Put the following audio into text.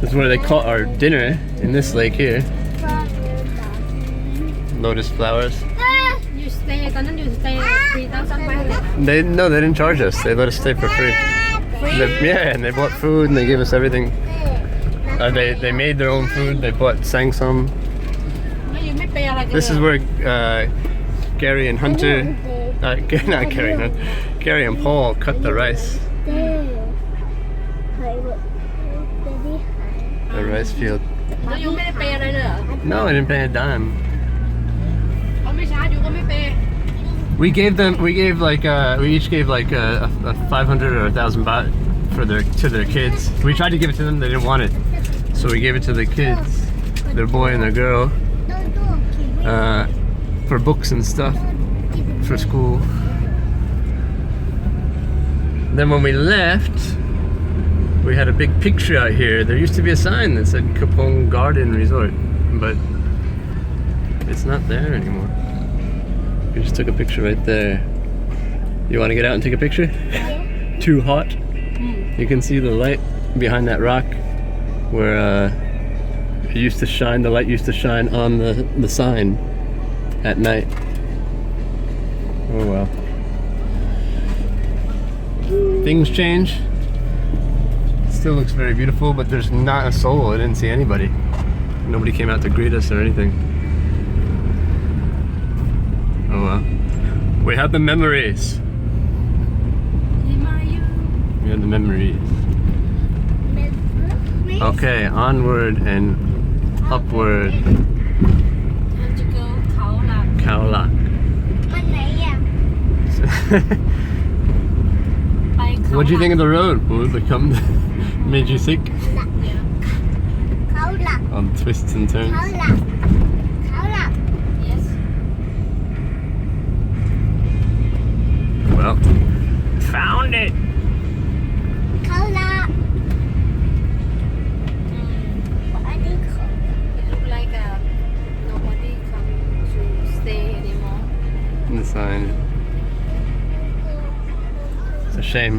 This is where they caught our dinner in this lake here. Lotus flowers. You stay ตอนนั้นอยู่ stay 3,500 They didn't charge us. They let us stay for free. Yeah, and they bought food and they gave us everything. They made their own food. They bought sangsum. แล้วยังไม่เปย์อะไรกันเลย This is where Gary and Hunter, not Gary, no, Gary and Paul cut the rice. The rice field. แล้วยังไม่ได้เปย์อะไรเลยเหรอ No, I didn't pay a dime. เขาไม่ช้าอยู่ก็ไม่เปย์ We each gave like a 500 or 1,000 baht to their kids. We tried to give it to them, they didn't want it. So we gave it to the kids, their boy and their girl, for books and stuff for school. Then when we left, we had a big picture out here. There used to be a sign that said Kapong Garden Resort, but it's not there anymore. We just took a picture right there. You want to get out and take a picture? Too hot? You can see the light behind that rock where it used to shine, the light used to shine on the sign at night. Oh well. Things change. Still looks very beautiful, but there's not a soul. I didn't see anybody. Nobody came out to greet us or anything. Oh well. We have the memories. We have the memories. Okay, onward and upward. Time to go เขาหลัก Khao Lak. มันไหนอ่ะ ไปเขา What do you think of the road? Will it become made you sick เขาหลัก on twists and เขา turns? หลักเขาหลัก yes Well, found it. เขาหลักอันนี้เขา it look like nobody come to stay anymore The sign. It's a shame.